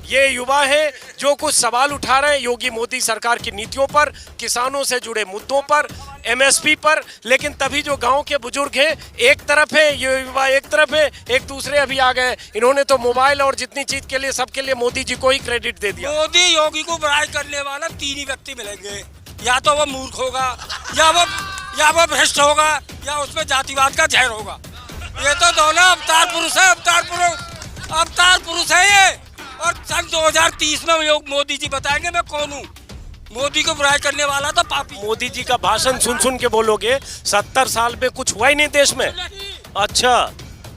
ये युवा है जो कुछ सवाल उठा रहे हैं योगी मोदी सरकार की नीतियों पर, किसानों से जुड़े मुद्दों पर, एमएसपी पर। लेकिन तभी जो गांव के बुजुर्ग हैं एक तरफ है, ये युवा एक तरफ है, एक दूसरे अभी आ गए। इन्होंने तो मोबाइल और जितनी चीज के लिए सबके लिए मोदी जी को ही क्रेडिट दे दिया। मोदी योगी को बुराई करने वाला तीन ही व्यक्ति मिलेंगे, या तो वो मूर्ख होगा, या वो भ्रष्ट होगा, या उसमें जातिवाद का जहर होगा। ये तो दोनों अवतार पुरुष है, अवतार पुरुष है ये। और सन 2030 में लोग मोदी जी बताएंगे मैं कौन हूँ। मोदी को बुराई करने वाला तो पापी। मोदी जी का भाषण सुन सुन के बोलोगे 70 साल में कुछ हुआ ही नहीं देश में। अच्छा,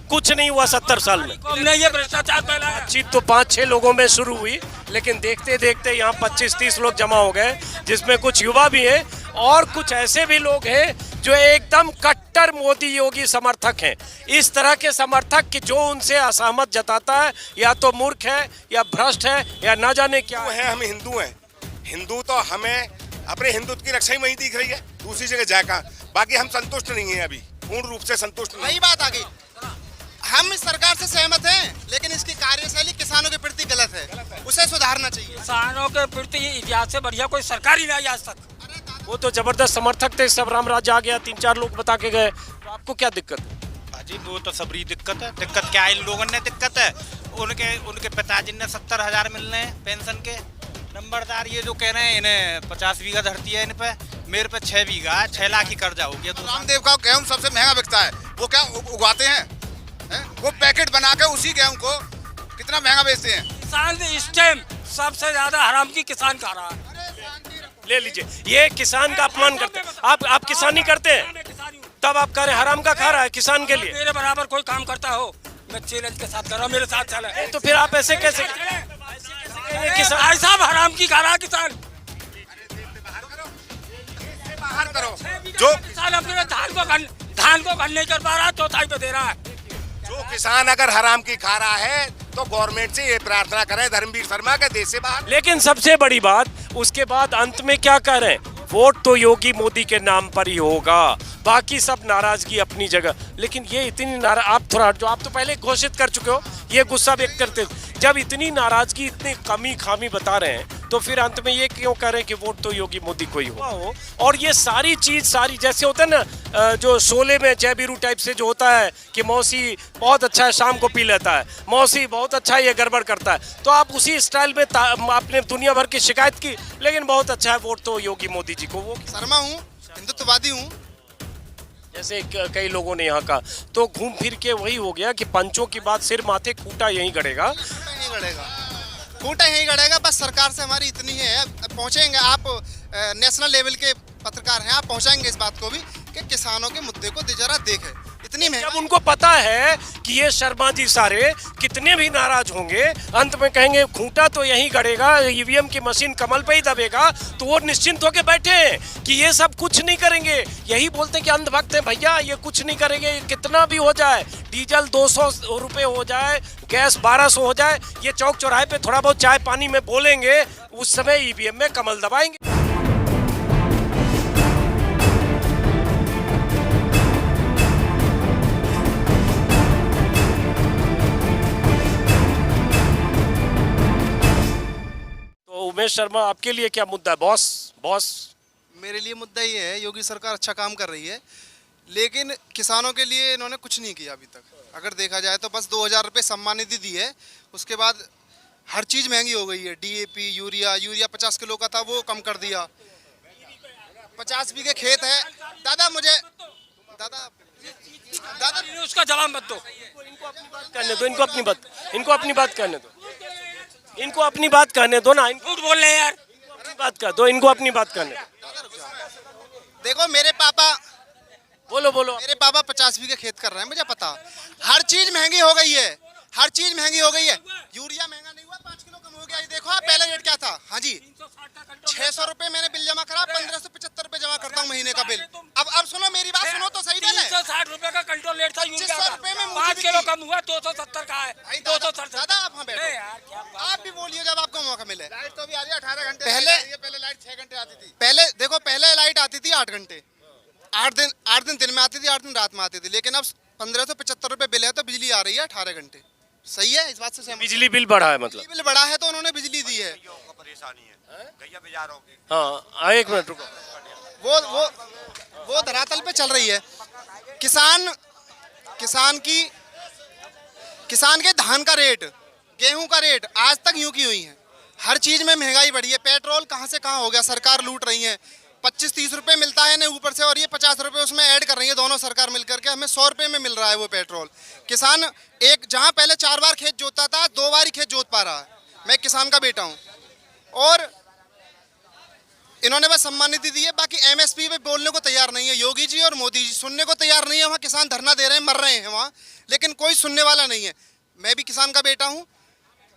कुछ नहीं हुआ 70 साल में। हमने ये भ्रष्टाचार फैलाया। बातचीत तो 5-6 लोगों में शुरू हुई, लेकिन देखते देखते यहाँ 25-30 लोग जमा हो गए, जिसमें कुछ युवा भी हैं और कुछ ऐसे भी लोग हैं जो एकदम कट्टर मोदी योगी समर्थक हैं। इस तरह के समर्थक कि जो उनसे असहमत जताता है या तो मूर्ख है या भ्रष्ट है या ना जाने क्या है। हम हिंदू हैं, हिंदू तो हमें अपने हिंदुत्व की रक्षा ही वही दिख रही है, दूसरी जगह जाए कहाँ। बाकी हम संतुष्ट नहीं है, अभी पूर्ण रूप से संतुष्ट नहीं। वही बात आ गई, हम इस सरकार से सहमत हैं, लेकिन इसकी कार्यशैली किसानों के प्रति गलत है, उसे सुधारना चाहिए। किसानों के प्रति इतिहास से बढ़िया कोई सरकार ही नहीं आज तक। वो तो जबरदस्त समर्थक थे, सब राम राज्य आ गया, 3-4 लोग बता के गए। तो आपको क्या दिक्कत है? जी वो तो सबरी दिक्कत है। दिक्कत क्या है, इन लोगों ने दिक्कत है। उनके पिताजी ने 70,000 मिल रहे हैं पेंशन के। नंबरदार ये जो कह रहे हैं इन्हें 50 बीघा धरती है इन पे, मेरे पे 6 बीघा है, 6 लाख ही कर्जा हो गया। रामदेव का गेहूं सबसे महंगा बिकता है, वो क्या उगाते हैं? वो पैकेट बना के उसी गेहूं को कितना महंगा बेचते हैं। किसान इस टाइम सबसे ज्यादा हराम की किसान खा रहा है। ले लीजिए, ये किसान का अपमान करते हैं। आप किसानी करते हैं, तब आप कह रहे हैं हराम का खा रहा है किसान के लिए। मेरे बराबर कोई काम करता हो, मैं चैलेंज के साथ कर रहा हूँ, मेरे साथ चले। तो फिर आप ऐसे कैसे किसान ऐसा हराम की खा रहा है किसान। बाहर करो जो किसान अपने धान को गल नहीं कर पा रहा, चौथाई पे दे रहा है। जो किसान अगर हराम की खा रहा है तो गवर्नमेंट से ये प्रार्थना करें धर्मवीर शर्मा के देश से बाहर। लेकिन सबसे बड़ी बात, उसके बाद अंत में क्या कह रहे हैं, वोट तो योगी मोदी के नाम पर ही होगा, बाकी सब नाराजगी अपनी जगह। लेकिन ये इतनी आप तो पहले घोषित कर चुके हो, ये गुस्सा व्यक्त करते हो। जब इतनी नाराजगी, इतनी कमी खामी बता रहे हैं, तो फिर अंत में ये क्यों कह रहे हैं कि वोट तो योगी मोदी को ही हो। और ये सारी चीज जैसे होता है ना, जो शोले में जय बीरू टाइप से जो होता है कि मौसी बहुत अच्छा है शाम को पी लेता है, मौसी बहुत अच्छा है ये गड़बड़ करता है, तो आप उसी स्टाइल में आपने दुनिया भर की शिकायत की, लेकिन बहुत अच्छा है वोट तो योगी मोदी जी को। वो शर्मा हूँ, हिंदुत्ववादी हूँ, जैसे कई लोगों ने यहाँ का, तो घूम फिर के वही हो गया कि पंचों की बात सिर माथे खूंटा यहीं गड़ेगा। खूंटा यहीं गड़ेगा। बस सरकार से हमारी इतनी है, पहुँचेंगे आप नेशनल लेवल के पत्रकार हैं, आप पहुँचाएंगे इस बात को भी कि किसानों के मुद्दे को जरा देखें। इतनी जब उनको पता है कि ये शर्मा जी सारे कितने भी नाराज होंगे, अंत में कहेंगे खूंटा तो यहीं गड़ेगा, ईवीएम की मशीन कमल पे ही दबेगा, तो वो निश्चिंत होकर बैठे हैं कि ये सब कुछ नहीं करेंगे। यही बोलते हैं कि अंधभक्त हैं भैया, ये कुछ नहीं करेंगे, कितना भी हो जाए, डीजल 200 रुपये हो जाए, गैस 1200 हो जाए, ये चौक चौराहे पे थोड़ा बहुत चाय पानी में बोलेंगे, उस समय ईवीएम में कमल दबाएंगे। उमेश शर्मा, आपके लिए क्या मुद्दा है? बॉस मेरे लिए मुद्दा ये है, योगी सरकार अच्छा काम कर रही है, लेकिन किसानों के लिए इन्होंने कुछ नहीं किया अभी तक। अगर देखा जाए तो बस 2000 रुपये सम्मान निधि दी है, उसके बाद हर चीज़ महंगी हो गई है। डीएपी, यूरिया 50 किलो का था वो कम कर दिया। 50 बीघे खेत है। दादा उसका जवाब मत दो, इनको अपनी बात करने दो ना। झूठ बोल रहे हैं यार, अपनी बात कर दो, इनको अपनी बात करने दो। देखो मेरे पापा, बोलो मेरे पापा 50 बीघे खेत कर रहे हैं, मुझे पता। हर चीज महंगी हो गई है, हर चीज महंगी हो गई है। यूरिया महंगा नहीं हुआ, 5 किलो कम हो गया। ये देखो आप, पहले रेट क्या था? हाँ जी, 600 रुपए मैंने बिल जमा करा, 1575 रुपए जमा करता हूँ महीने का बिल। अब सुनो मेरी बात, सुनो तो सही। 360 रुपए का कंट्रोल रेट था यूरिया का, 5 किलो कम हुआ, 270 का है। 260। दादा आप वहाँ बैठो, आप भी बोलिए जब आपको मौका मिले। लाइट तो भी आ रही है 18 घंटे पहले लाइट 6 घंटे आती थी। पहले लाइट आती थी 8 घंटे, 8 दिन में आती थी, 8 दिन रात में आती थी। लेकिन अब 1575 रुपए बिल है तो बिजली आ रही है 18 घंटे। सही है, इस बात से सहमत। बिजली बिल बढ़ा है मतलब। बिल बढ़ा है तो उन्होंने बिजली दी है। परेशानी है गैया बाजारों की। हाँ एक मिनट रुको। वो धरातल पे चल रही है। किसान के धान का रेट, गेहूं का रेट आज तक यूं की हुई है। हर चीज में महंगाई बढ़ी है। पेट्रोल कहां से कहां हो गया, सरकार लूट रही है। 25-30 रुपए मिलता है ना ऊपर से, और ये 50 रुपए उसमें ऐड कर रही है दोनों सरकार मिलकर के। हमें 100 रुपए में मिल रहा है वो पेट्रोल। किसान एक जहां पहले 4 बार खेत जोतता था, 2 बार ही खेत जोत पा रहा है। मैं किसान का बेटा हूं और इन्होंने बस सम्मान निधि दी है, बाकी एमएसपी पे बोलने को तैयार नहीं है। योगी जी और मोदी जी सुनने को तैयार नहीं है। वहाँ किसान धरना दे रहे हैं, मर रहे हैं वहाँ, लेकिन कोई सुनने वाला नहीं है। मैं भी किसान का बेटा हूँ।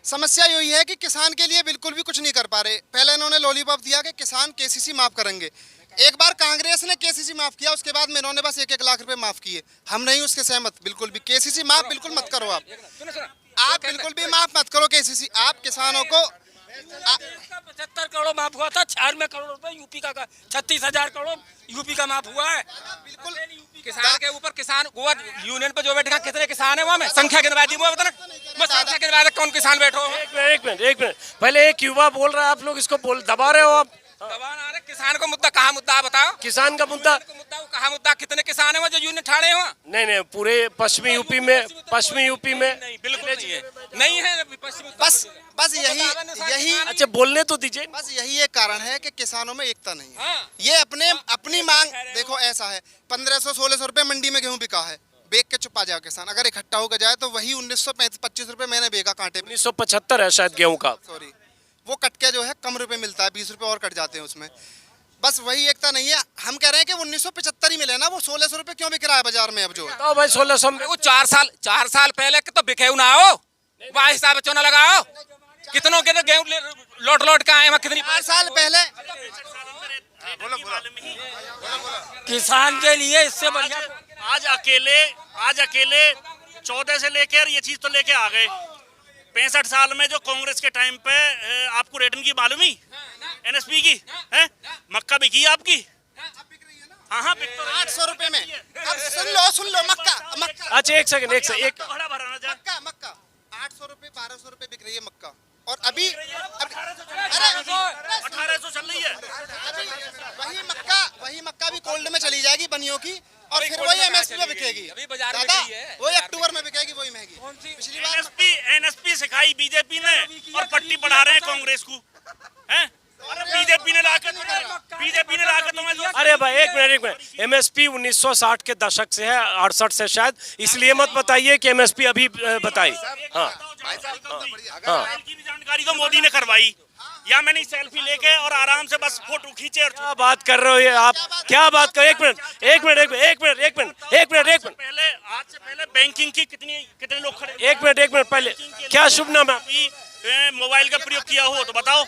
समस्या यही है कि किसान के लिए बिल्कुल भी कुछ नहीं कर पा रहे। पहले इन्होंने लॉलीपॉप दिया कि किसान केसीसी माफ करेंगे। एक बार कांग्रेस ने केसीसी माफ किया, उसके बाद में इन्होंने बस 1-1 लाख रुपए माफ किए। हम नहीं उसके सहमत बिल्कुल भी। केसीसी माफ बिल्कुल मत करो आप बिल्कुल भी माफ मत करो केसीसी। आप किसानों को 75 करोड़ माफ हुआ था, 96 करोड़ रुपए यूपी का 36,000 करोड़ यूपी का माफ हुआ है। बिल्कुल किसान के ऊपर किसान गोवा यूनियन पे जो बैठे कितने किसान है वहाँ में संख्या गिनवा दी वो बताना। मैं संख्या गिनवा दे कौन किसान बैठो। एक मिनट पहले एक युवा बोल रहा है, आप लोग इसको दबा रहे हो आप। किसान को मुद्दा कहाँ मुद्दा बताओ। किसान का मुद्दा कहाँ मुद्दा, कितने किसान है वहाँ जो यूनियन ठाड़े हुआ। नहीं पूरे पश्चिमी यूपी में नहीं बिल्कुल नहीं है बस यही अच्छा बोलने तो दीजिए। बस यही एक कारण है कि किसानों में एकता नहीं है। हाँ। ये अपनी मांग देखो, ऐसा है 1500-1600 रुपए मंडी में गेहूं बिका है, बेच के चुपा जाए किसान। अगर इकट्ठा होकर जाए तो वही 1925 रुपए मैंने बेचा कांटे में। 1975 है शायद गेहूं का। सॉरी, वो कट के जो है कम रुपए मिलता है, 20 रुपए और कट जाते हैं उसमें। बस वही एकता नहीं है। हम कह रहे हैं कि 1975 ही मिले ना, वो 1600 रुपए क्यों बिक रहा है बाजार में अब जो है। तो भाई 1600 में वो 4 साल पहले के तो बिके ना हो, वहाँ हिसाब चुना लगाओ। कितनों के गेहूँ लौट के आए, कितनी 4 साल पहले किसान के लिए इससे बढ़िया आज अकेले 14 से लेकर ये चीज तो लेके आ गए। 65 साल में जो कांग्रेस के टाइम पे आपको रेटिंग की मालूम ही एनएसपी की है, मक्का बिकी है आपकी। हाँ बिक तो 800 रुपए में। अब सुन लो मक्का अच्छा एक सेकंड मक्का 800 रुपए 1200 रुपए बिक रही है मक्का। और अभी 1800 चल रही है। वही मक्का भी कोल्ड में चली जाएगी बनियों की, और फिर वही एमएसपी में बिकेगी। अभी बाजार में दादा गई है। वही अक्टूबर में बिकेगी, वही महंगी। पिछली बार एनएसपी सिखाई बीजेपी ने और पट्टी बढ़ा रहे हैं कांग्रेस को हैं। बीजेपी ने लाकर तुम्हें। अरे भाई एक मिनट एमएसपी 1960 के दशक से है, 68 से शायद, इसलिए मत बताइए कि एमएसपी अभी बताई। हाँ की भी जानकारी तो मोदी ने करवाई, या मैंने सेल्फी लेके और आराम से बस फोटो खींचे और क्या बात कर रहे हो ये आप, क्या बात कर। एक मिनट पहले आज से पहले बैंकिंग की कितने लोग खड़े। एक मिनट पहले क्या शुभ नाम है? मोबाइल का प्रयोग किया हो तो बताओ।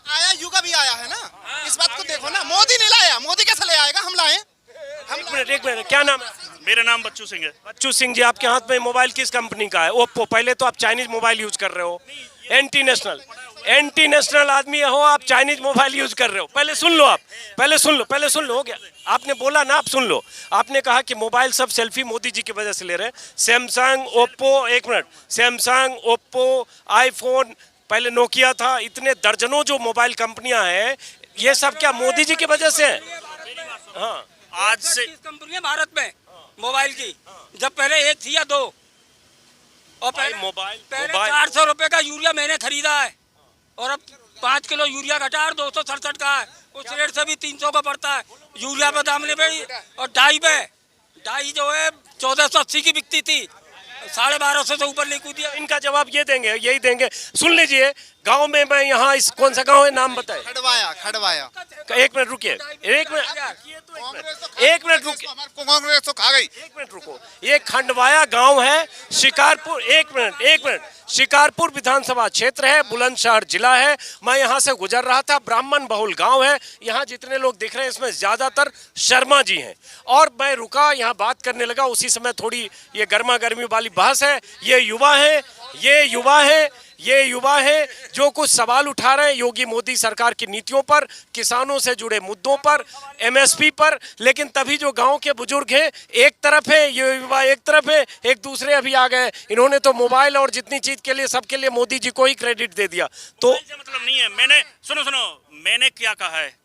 आया युगा भी आया है ना, इस बात को देखो ना। मोदी नहीं लाया, मोदी कैसे ले आएगा, हम लाए। एक मिनट क्या नाम है? मेरा नाम बच्चू सिंह है। बच्चू सिंह जी, आपके हाथ में मोबाइल किस कंपनी का है? ओप्पो। पहले तो आप चाइनीज मोबाइल यूज कर रहे हो, एंटी नेशनल आदमी हो आप, चाइनीज मोबाइल यूज कर रहे हो। पहले सुन लो हो गया। आपने बोला ना, आप सुन लो। आपने कहा कि मोबाइल सब सेल्फी मोदी जी की वजह से ले रहे हैं। सैमसंग, ओप्पो, एक मिनट, सैमसंग, ओप्पो, आईफोन, पहले नोकिया था, इतने दर्जनों जो मोबाइल कंपनियां हैं, ये सब क्या मोदी जी की वजह से है? हाँ, आज से कंपनी है भारत में मोबाइल की, जब पहले 1 थी या 2। और पहले मोबाइल 400 रुपए का यूरिया मैंने खरीदा है, और अब 5 किलो यूरिया घटा 267 का है। उस रेट से भी 300 का पड़ता है यूरिया पे दाम ले भाई। और डाई जो है 1480 की बिकती थी, 1250 से ऊपर नहीं कूदिया। इनका जवाब ये देंगे, यही देंगे। सुन लीजिए, गांव में मैं यहाँ इस कौन सा गांव है, नाम बताए? खड़वाया। एक मिनट रुकिए, एक मिनट रुकिए, कांग्रेस तो खा गई। एक मिनट रुको। ये खंडवाया गांव है, शिकारपुर, एक मिनट, शिकारपुर विधानसभा क्षेत्र है, बुलंदशहर जिला है। मैं यहाँ से गुजर रहा था, ब्राह्मण बहुल गांव है। यहाँ जितने लोग दिख रहे हैं इसमें ज्यादातर शर्मा जी हैं। और मैं रुका, यहाँ बात करने लगा, उसी समय थोड़ी ये गर्मा गर्मी वाली बहस है। ये युवा है, ये युवा है जो कुछ सवाल उठा रहे हैं योगी मोदी सरकार की नीतियों पर, किसानों से जुड़े मुद्दों पर, एमएसपी पर। लेकिन तभी जो गांव के बुजुर्ग हैं एक तरफ है, ये युवा एक तरफ है, एक दूसरे अभी आ गए। इन्होंने तो मोबाइल और जितनी चीज के लिए सबके लिए मोदी जी को ही क्रेडिट दे दिया। तो मतलब नहीं है। मैंने सुनो मैंने क्या कहा है,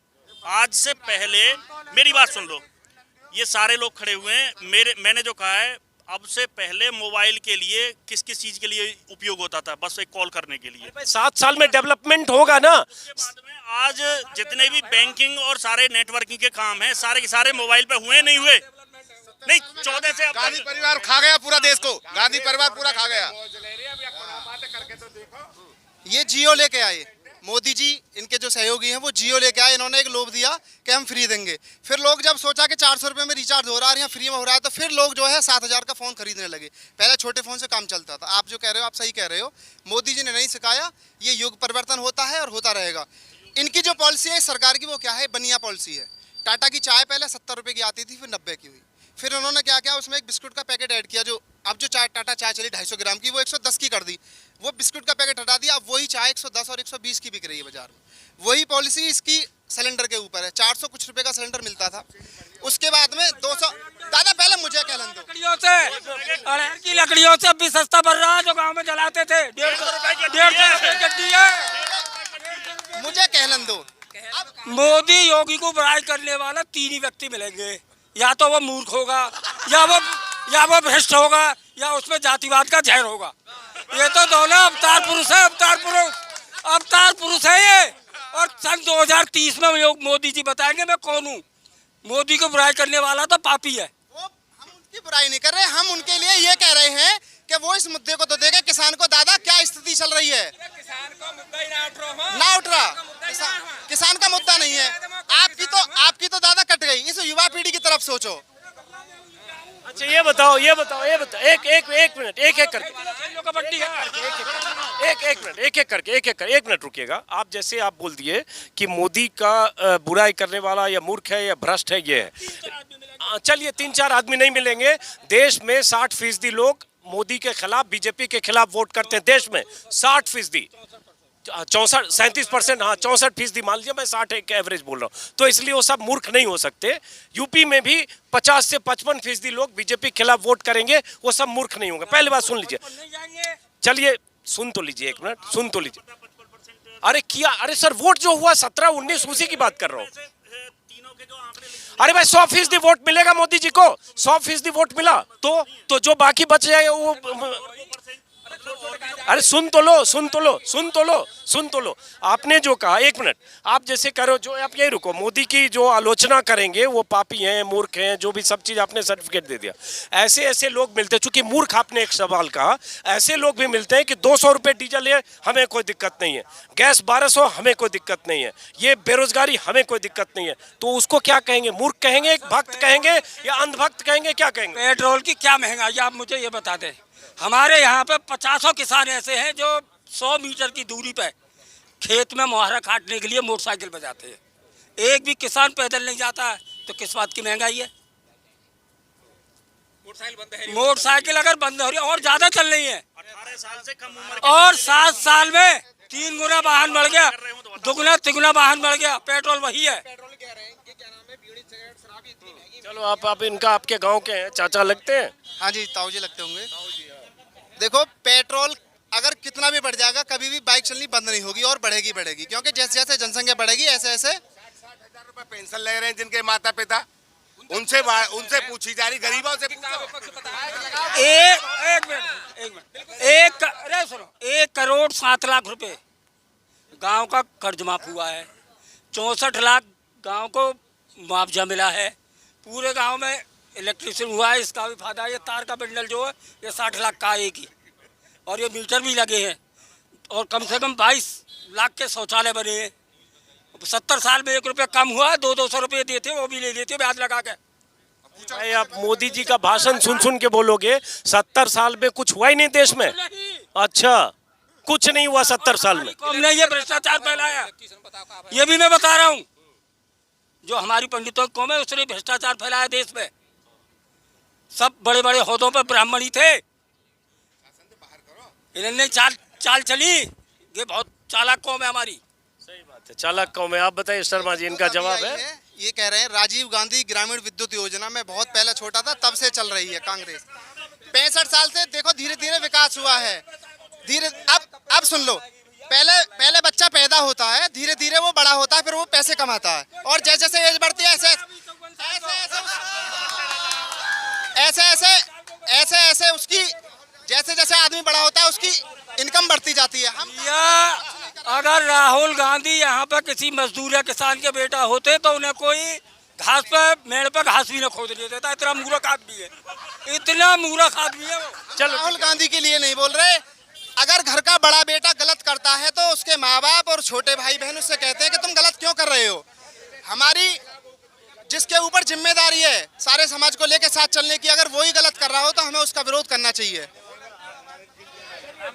आज से पहले मेरी बात सुन लो, ये सारे लोग खड़े हुए हैं। मैंने जो कहा है, अब से पहले मोबाइल के लिए किस किस चीज के लिए उपयोग होता था? बस एक कॉल करने के लिए। 7 साल में डेवलपमेंट होगा ना। उसके बाद में आज जितने भी बैंकिंग और सारे नेटवर्किंग के काम हैं, सारे के सारे मोबाइल पे हुए नहीं हुए? नहीं, 14 से गांधी परिवार खा गया पूरा देश को, गांधी परिवार पूरा खा गया। ये जियो लेके आए मोदी जी, इनके जो सहयोगी हैं वो जियो लेके आए। इन्होंने एक लोभ दिया कि हम फ्री देंगे। फिर लोग जब सोचा कि 400 रुपये में रिचार्ज हो रहा है, यहाँ फ्री में हो रहा है, तो फिर लोग जो है 7,000 का फ़ोन खरीदने लगे। पहले छोटे फ़ोन से काम चलता था। आप जो कह रहे हो, आप सही कह रहे हो। मोदी जी ने नहीं सिखाया, ये युग परिवर्तन होता है और होता रहेगा। इनकी जो पॉलिसी है सरकार की, वो क्या है? बनिया पॉलिसी है। टाटा की चाय पहले 70 रुपये की आती थी, फिर 90 की हुई। फिर उन्होंने क्या किया, उसमें एक बिस्कुट का पैकेट ऐड किया। जो अब जो चाय टाटा चाय चली 250 ग्राम की, वो 110 की कर दी। वो बिस्कुट का पैकेट हटा दिया, अब वही चाय 110 और 120 की बिक रही है बाजार में। वही पॉलिसी इसकी सिलेंडर के ऊपर है। 400 कुछ रुपए का सिलेंडर मिलता था, उसके बाद में 200। दादा पहले मुझे कहलन दो। लकड़ियों से, अरहर की लकड़ियों से अब भी सस्ता पड़ रहा है जो गाँव में जलाते थे। 150 रुपए की गड्डी है। मुझे कहलन दो। मोदी योगी को बुराई करने वाला 3 ही व्यक्ति मिलेंगे, या तो वो मूर्ख होगा, या वो भ्रष्ट होगा, या उसमें जातिवाद का जहर होगा। ये तो दोनों अवतार पुरुष है, अवतार पुरुष है ये। और सन 2030 में मोदी जी बताएंगे मैं कौन हूँ। मोदी को बुराई करने वाला तो पापी है। हम उनकी बुराई नहीं कर रहे, हम उनके लिए ये कह रहे हैं कि वो इस मुद्दे को तो देखे। किसान को दादा क्या स्थिति चल रही है? किसान का मुद्दा ही ना उठ रहा, किसान का मुद्दा नहीं है। आपकी तो दादा कट गई। इस युवा पीढ़ी की तरफ सोचो। अच्छा ये बताओ एक मिनट, एक करके एक मिनट रुकिएगा। आप जैसे आप बोल दिए कि मोदी का बुराई करने वाला या मूर्ख है या भ्रष्ट है, ये है। चलिए 3-4 आदमी नहीं मिलेंगे। देश में 60% लोग मोदी के खिलाफ, बीजेपी के खिलाफ वोट करते हैं। देश में 60%, 37%, हाँ 64% मान लीजिए, मैं 60 एक एवरेज बोल रहा हूँ। तो इसलिए वो सब मूर्ख नहीं हो सकते। यूपी में भी 50 से 55% लोग बीजेपी के खिलाफ वोट करेंगे, वो सब मूर्ख नहीं होंगे। पहली बात सुन लीजिए, चलिए सुन तो लीजिए, एक मिनट सुन तो लीजिए। अरे सर वोट जो हुआ 17-19 उसी की बात कर रहा हूँ। अरे भाई 100% वोट मिलेगा मोदी जी को, 100% वोट मिला तो जो बाकी बच जाएगा वो। अरे सुन तो लो। आपने जो कहा, एक मिनट, आप जैसे करो, जो आप यही रुको, मोदी की जो आलोचना करेंगे वो पापी हैं, मूर्ख हैं, जो भी सब चीज आपने सर्टिफिकेट दे दिया। ऐसे लोग मिलते हैं, चूंकि मूर्ख आपने एक सवाल कहा, ऐसे लोग भी मिलते हैं कि 200 रुपये डीजल है, हमें कोई दिक्कत नहीं है, गैस 1200 हमें कोई दिक्कत नहीं है, ये बेरोजगारी हमें कोई दिक्कत नहीं है। तो उसको क्या कहेंगे? मूर्ख कहेंगे, भक्त कहेंगे या अंधभक्त कहेंगे, क्या कहेंगे? पेट्रोल की क्या महंगाई, आप मुझे ये बता दें। हमारे यहाँ पे 50 किसान ऐसे हैं जो 100 मीटर की दूरी पे खेत में मुहारा काटने के लिए मोटरसाइकिल बजाते हैं। एक भी किसान पैदल नहीं जाता है, तो किस बात की महंगाई है? मोटरसाइकिल अगर बंद हो रही है और ज्यादा चल रही है, 18 साल से कम उम्र और 7 साल में 3 गुना वाहन बढ़ गया, दुगना तिगुना वाहन बढ़ गया, पेट्रोल वही है। चलो आप इनका, आपके गांव के हैं, चाचा लगते हैं? हाँ जी, ताऊ जी लगते होंगे। देखो, पेट्रोल अगर कितना भी बढ़ जाएगा, कभी भी बाइक चलनी बंद नहीं होगी और बढ़ेगी, क्योंकि जैसे जैसे जनसंख्या बढ़ेगी ऐसे 60,000 रुपए पेंशन ले रहे हैं जिनके माता पिता, उनसे पूछी जा रही, गरीबों से पूछो। एक मिनट, अरे सुनो, 1 करोड़ 7 लाख रुपए गांव का कर्ज माफ हुआ है, 64 लाख गांव को मुआवजा मिला है, पूरे गांव में इलेक्ट्रिसिटी हुआ है, इसका भी फायदा है। ये तार का बंडल जो है ये 60 लाख का एक ही, और ये मीटर भी लगे हैं, और कम से कम 22 लाख के शौचालय बने हैं। 70 साल में 1 रुपया कम हुआ है, 200 रुपये देते, वो भी ले लेते ब्याज लगा के। भाई आप मोदी जी का भाषण सुन के बोलोगे 70 साल में कुछ हुआ ही नहीं देश में? अच्छा, कुछ नहीं हुआ 70 साल में? हमने ये भ्रष्टाचार फैलाया, ये भी मैं बता रहा हूँ। जो हमारी पंडितों की कौम है उसने भ्रष्टाचार फैलाया देश में। सब बड़े बड़े ओहदों पर ब्राह्मण ही थे, इन्होंने चाल चली, ये बहुत चालाक कौम है हमारी। सही बात है, चालाक कौम है। आप बताइए शर्मा जी, इनका जवाब है। ये कह रहे हैं राजीव गांधी ग्रामीण विद्युत योजना में बहुत पहले छोटा था तब से चल रही है कांग्रेस। 65 साल से देखो धीरे धीरे विकास हुआ है। धीरे अब सुन लो, पहले बच्चा पैदा होता है, धीरे धीरे वो बड़ा होता है, फिर वो पैसे कमाता है, और जैसे जैसे एज बढ़ती है ऐसे ऐसे उसकी जैसे जैसे आदमी बड़ा होता है उसकी इनकम बढ़ती जाती है। हम या अगर राहुल गांधी यहाँ पर किसी मजदूर या किसान के बेटा होते तो उन्हें कोई घास पे मेड़ पे घास भी न खोद नहीं देता। इतना मूर्ख आदमी है, इतना मूर्ख आदमी है वो। चलो राहुल गांधी के लिए नहीं बोल रहे, अगर घर का बड़ा बेटा गलत करता है तो उसके माँ बाप और छोटे भाई बहन उससे कहते हैं कि तुम गलत क्यों कर रहे हो। हमारी जिसके ऊपर जिम्मेदारी है सारे समाज को लेकर साथ चलने की, अगर वही गलत कर रहा हो तो हमें उसका विरोध करना चाहिए।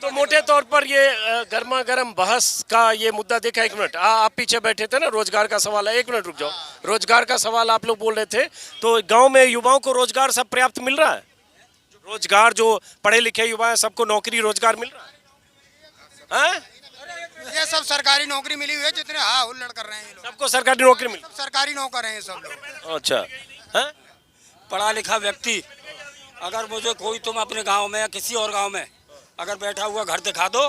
तो मोटे तौर पर ये गर्मा गर्म बहस का ये मुद्दा देखा। एक मिनट, आप पीछे बैठे थे ना, रोजगार का सवाल है। एक मिनट रुक जाओ, रोजगार का सवाल आप लोग बोल रहे थे। तो गांव में युवाओं को रोजगार सब पर्याप्त मिल रहा है? रोजगार जो पढ़े लिखे युवा है सबको नौकरी रोजगार मिल रहा है? ये सब सरकारी नौकरी मिली हुई है, जितने हाँ हुल्लड़ कर रहे हैं ये लोग। सबको सरकारी नौकरी मिल, सरकारी नौकर हैं ये सब लोग। अच्छा है? पढ़ा लिखा व्यक्ति अगर मुझे कोई तुम अपने गांव में या किसी और गांव में अगर बैठा हुआ घर दिखा दो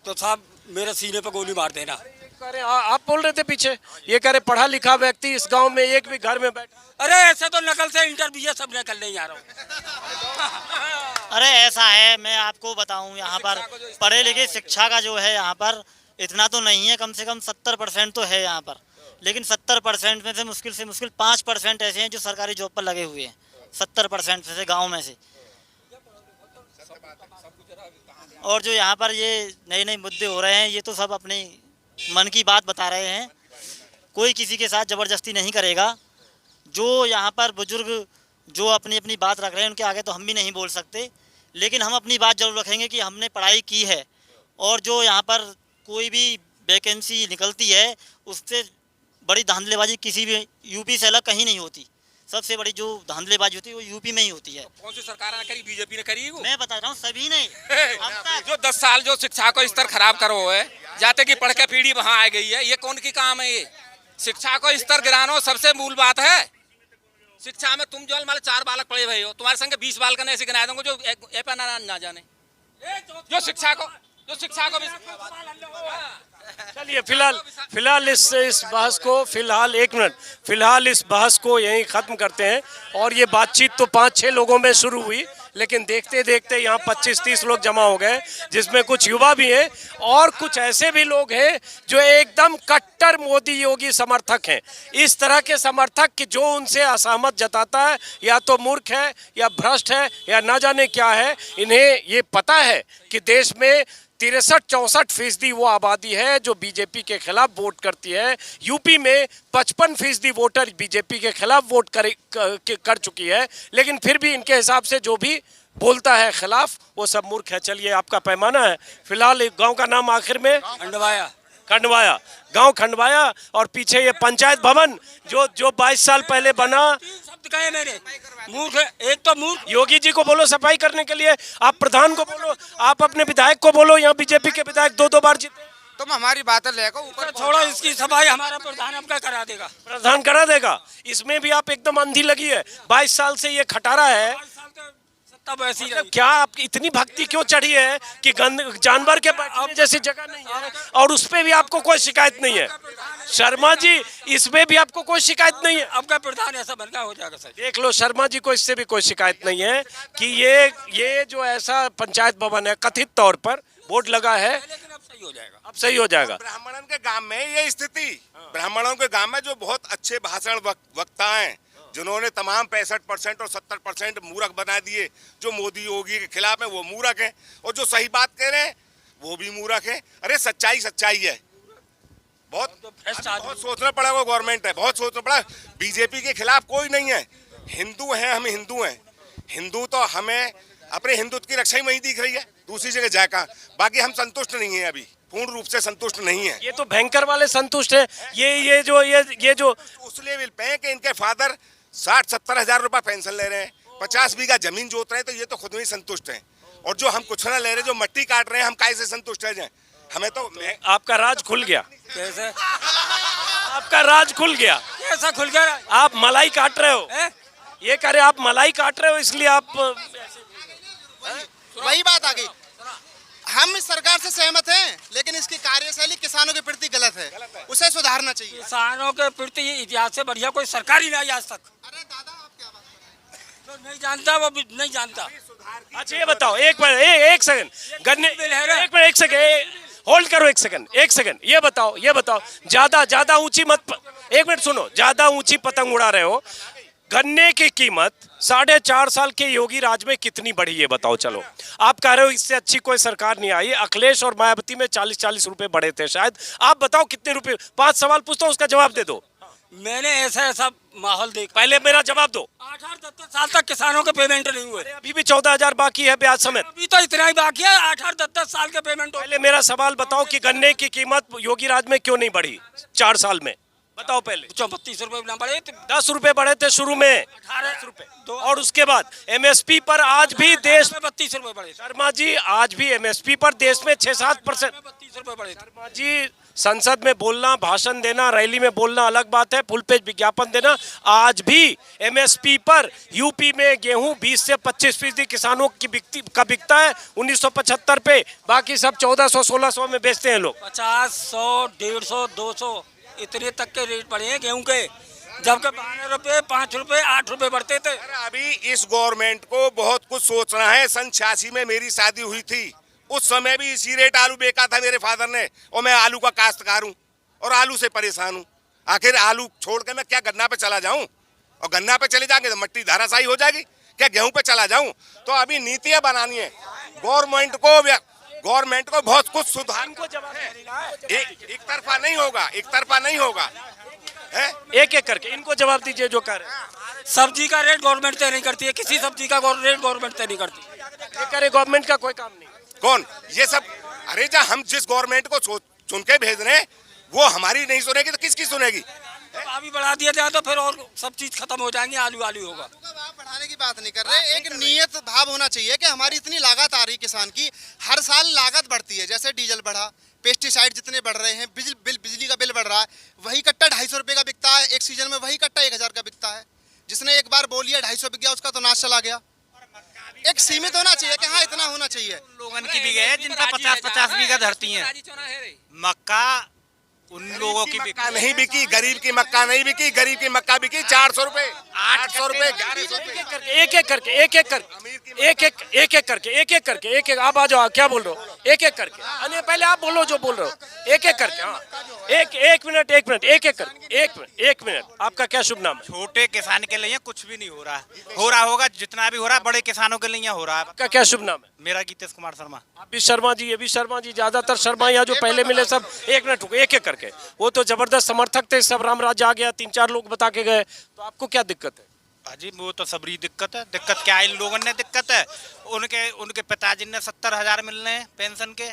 तो साहब मेरे सीने पे गोली मार देना। आप बोल रहे थे पीछे, ये कह रहे पढ़ा लिखा व्यक्ति इस गांव में एक भी घर में बैठ। अरे ऐसे तो नकल से इंटरव्यू सब नकल नहीं आ रहा हूँ। अरे ऐसा है, मैं आपको बताऊं, यहाँ पर पढ़े लिखे शिक्षा का जो है यहाँ पर इतना तो नहीं है, कम से कम 70% तो है यहाँ पर। लेकिन 70% में से मुश्किल 5% ऐसे हैं जो सरकारी जॉब पर लगे हुए हैं। 70% से गाँव में से। और जो यहाँ पर ये नए नए मुद्दे हो रहे हैं, ये तो सब अपने मन की बात बता रहे हैं। कोई किसी के साथ ज़बरदस्ती नहीं करेगा। जो यहाँ पर बुजुर्ग जो अपनी अपनी बात रख रहे हैं उनके आगे तो हम भी नहीं बोल सकते, लेकिन हम अपनी बात जरूर रखेंगे कि हमने पढ़ाई की है। और जो यहाँ पर कोई भी वैकेंसी निकलती है उससे बड़ी धांधलेबाजी किसी भी यूपी से अलग कहीं नहीं होती। सबसे बड़ी जो धांधलेबाजी होती है वो यूपी में ही होती है। कौन सी सरकार ने करी? बीजेपी ने करी वो। मैं बता रहा हूँ सभी ने। अब तक जो 10 साल जो शिक्षा को स्तर खराब करो है, जाते की पढ़ के पीढ़ी वहां आ गई है, ये कौन की काम है? ये शिक्षा को स्तर गिरानो सबसे मूल बात है। शिक्षा में तुम जो मान 4 बालक पढ़े हुए हो, तुम्हारे संग 20 बालक ऐसे गिना दूंगा जो ए पे ना जाने। जो शिक्षा को चलिए फिलहाल इस बहस को फिलहाल इस बहस को यहीं खत्म करते हैं। और ये बातचीत तो 5-6 लोगों में शुरू हुई, लेकिन देखते देखते यहाँ 25-30 लोग जमा हो गए, जिसमें कुछ युवा भी हैं और कुछ ऐसे भी लोग हैं जो एकदम कट्टर मोदी योगी समर्थक हैं। इस तरह के समर्थक कि जो उनसे असहमत जताता है या तो मूर्ख है या भ्रष्ट है या ना जाने क्या है। इन्हें ये पता है कि देश में 63-64% वो आबादी है जो बीजेपी के खिलाफ वोट करती है। यूपी में 55% वोटर बीजेपी के खिलाफ वोट कर चुकी है, लेकिन फिर भी इनके हिसाब से जो भी बोलता है खिलाफ वो सब मूर्ख है। चलिए, आपका पैमाना है। फिलहाल गांव का नाम आखिर में खंडवाया, गांव खंडवाया, और पीछे ये पंचायत भवन जो 22 साल पहले बना। शब्द कहे मैंने, मूर्ख। एक तो मूर्ख। योगी जी को बोलो सफाई करने के लिए, आप प्रधान को बोलो, आप अपने विधायक को बोलो। यहाँ बीजेपी के विधायक 2-2 बार जीते। तुम हमारी बातें लेकर ऊपर छोड़ो, इसकी सफाई हमारा प्रधान आपका करा देगा। प्रधान करा देगा। इसमें भी आप एकदम अंधी लगी है। 22 साल से ये खटारा है। तब ऐसी क्या आपकी इतनी भक्ति क्यों चढ़ी है कि जानवर के बैठने जैसी जगह नहीं है, और उस पे भी आपको कोई शिकायत नहीं है? शर्मा जी, इसमें भी आपको कोई शिकायत नहीं है? आपका प्रधान ऐसा बनना हो जाएगा सर। देख लो, शर्मा जी को इससे भी कोई शिकायत नहीं है कि ये जो ऐसा पंचायत भवन है कथित तौर पर बोर्ड लगा है, लेकिन अब सही हो जाएगा। अब सही हो जाएगा। ब्राह्मणों के गांव में ये स्थिति, ब्राह्मणों के गांव में जो बहुत अच्छे भाषण वक्ता हैं, जिन्होंने तमाम 65% और 70% मूर्ख बना दिए, जो मोदी योगी के खिलाफ है वो मूर्ख है, और जो सही बात कह रहे हैं वो भी मूर्ख है। अरे सच्चाई है। बहुत सोचना पड़ेगा, गवर्नमेंट है, बहुत सोचना पड़ा। बीजेपी के खिलाफ कोई नहीं है। हिंदू हैं, हम हिंदू हैं। हिंदू तो हमें अपने हिंदुत्व की रक्षा ही वही दिख रही है, दूसरी जगह जाकर। बाकी हम संतुष्ट नहीं है, अभी पूर्ण रूप से संतुष्ट नहीं है। ये तो भयंकर वाले संतुष्ट है। ये जो उस लेवल पे है कि इनके फादर 60-70 हजार रुपए पेंशन ले रहे हैं, 50 बीघा जमीन जोत रहे हैं, तो ये तो खुद में ही संतुष्ट हैं। और जो हम कुछ ना ले रहे, जो मट्टी काट रहे हैं, हम काहे से संतुष्ट रह जाएं? हमें तो आपका राज खुल गया, कैसे आपका राज खुल गया। कैसा खुल गया? आप मलाई काट रहे हो, हैं? ये कह रहे आप मलाई काट रहे हो इसलिए आप वही बात आ गई। हम इस सरकार से सहमत हैं, लेकिन इसकी कार्यशैली किसानों के प्रति गलत है, उसे सुधारना चाहिए। किसानों के प्रति इतिहास से बढ़िया कोई सरकार ही नहीं आई आज तक। अरे दादा, आप क्या बात कर रहे हैं? जो नहीं जानता वो भी नहीं जानता। अच्छा ये बताओ, एक सेकंड गन्ने, एक सेकंड होल्ड करो, एक सेकंड ये बताओ ज्यादा ऊंची मत, एक मिनट सुनो, ज्यादा ऊंची पतंग उड़ा रहे हो। गन्ने की कीमत 4.5 साल के योगी राज में कितनी बढ़ी है बताओ? चलो आप कह रहे हो इससे अच्छी कोई सरकार नहीं आई। अखिलेश और मायावती में 40-40 रुपए बढ़े थे शायद। आप बताओ कितने रुपए? 5 सवाल पूछता हूं, उसका जवाब दे दो। मैंने ऐसा माहौल देखा। पहले मेरा जवाब दो। 8-10 साल तक किसानों के पेमेंट नहीं हुए। अभी भी 14,000 बाकी है ब्याज समेत। अभी तो इतना ही बाकी है, 8-10 साल के पेमेंट। पहले मेरा सवाल बताओ कि गन्ने की कीमत योगी राज में क्यों नहीं बढ़ी 4 साल में? बताओ पहले। 32 रुपए ना बढ़े, 10 रुपए बढ़े थे शुरू में, 18 रुपए, और उसके बाद एमएसपी पर आज भी देश 32 रुपए बढ़े। शर्मा जी, आज भी एमएसपी पर देश में 6-7%। 32 रुपए बढ़े। शर्मा जी, संसद में बोलना, भाषण देना, रैली में बोलना अलग बात है, फुल पेज विज्ञापन देना। आज भी एमएसपी पर यूपी में गेहूं 20 से 25% किसानों की बिकता है 1975 पे, बाकी सब 1400-1600 में बेचते हैं लोग। 50, 100, 150, 200 इतने तक के रेट बढ़े हैं गेहूं के, जबकि 12 रुपए, 5 रुपए, 8 रुपए बढ़ते थे। अभी इस गवर्नमेंट को बहुत कुछ सोचना है। सन 86 में मेरी शादी हुई थी, उस समय भी इसी रेट आलू बेचा था मेरे फादर ने, और मैं आलू का काश्तकार हूँ और आलू से परेशान हूँ। आखिर आलू छोड़ के मैं क्या गन्ना पे चला जाऊँ? और गन्ना पे चले जाएंगे तो मट्टी धाराशायी हो जाएगी। क्या गेहूं पे चला जाऊं? तो अभी नीतियां बनानी है गवर्नमेंट को बहुत कुछ सुधार को। एक तरफा नहीं होगा, है? एक करके इनको जवाब दीजिए जो कह रहे हैं। सब्जी का रेट गवर्नमेंट तय नहीं करती है, किसी सब्जी का रेट गवर्नमेंट तय नहीं करती। ये करे गवर्नमेंट का कोई काम नहीं। कौन ये सब? अरे जा, हम जिस गवर्नमेंट को चुन के भेज रहे हैं वो हमारी नहीं सुनेगी तो किसकी सुनेगी? अभी बढ़ा दिया जाए तो फिर और सब चीज खत्म हो जाएंगे, आलू होगा। भाव बढ़ाने की बात नहीं कर रहे, एक नियत भाव होना चाहिए कि हमारी इतनी लागत आ रही किसान की, हर साल लागत बढ़ती है। जैसे डीजल बढ़ा, पेस्टिसाइड जितने बढ़ रहे हैं, बिजली का बिल बढ़ रहा है, वही कट्टा 250 रुपए का बिकता है एक सीजन में, वही कट्टा 1000 का बिकता है। जिसने एक बार बोल लिया 250 बिक गया, उसका तो नाश चला गया। एक सीमित होना चाहिए कि हाँ इतना होना चाहिए। लोगन की भी गए जिनका 50-50 बीघा धरती है। मक्का उन लोगों की मक्का नहीं बिकी, गरीब की मक्का नहीं बिकी, गरीब की मक्का बिकी 400 रुपए, 800 रुपए, 1100 रुपए। एक करके आप आ जाओ, क्या बोल रहे हो? एक करके, अरे पहले आप बोलो जो बोल रहे हो, एक करके। हाँ, एक मिनट, एक मिनट। आपका क्या शुभ नाम है? छोटे किसान के लिए कुछ भी नहीं हो रहा होगा, जितना भी हो रहा है बड़े किसानों के लिए हो रहा है। आपका क्या शुभ नाम है? मेरा गीतेश कुमार शर्मा। आप भी शर्मा जी, ये भी शर्मा जी, ज्यादातर शर्मा यहाँ जो पहले मिले सब। एक मिनट रुको, एक करके। वो तो जबरदस्त समर्थक थे, सब रामराज आ गया, 3-4 लोग बता के गए, तो आपको क्या दिक्कत है? अजी वो तो सबरी दिक्कत है। दिक्कत क्या है? इन लोगों ने दिक्कत है, उनके पिताजी ने 70,000 मिल रहे हैं पेंशन के।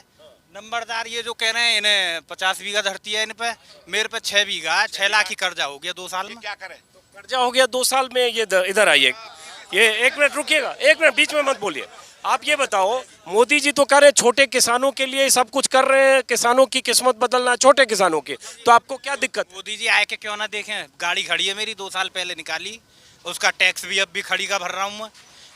नंबरदार ये जो कह रहे हैं इन्हें 50 बीघा धरती है इन पे, मेरे पे 6 बीघा, 6 लाख ही कर्जा हो गया 2 साल में। क्या करें? कर्जा हो गया 2 साल में। ये इधर आइए, ये 1 मिनट रुकिएगा, 1 मिनट बीच में मत बोलिए। आप ये बताओ, मोदी जी तो कह रहे हैं छोटे किसानों के लिए सब कुछ कर रहे हैं, किसानों की किस्मत बदलना है, छोटे किसानों की, तो आपको क्या दिक्कत? मोदी जी आए के क्यों ना देखें? गाड़ी खड़ी है मेरी, 2 साल पहले निकाली, उसका टैक्स भी अब भी खड़ी का भर रहा हूँ मैं,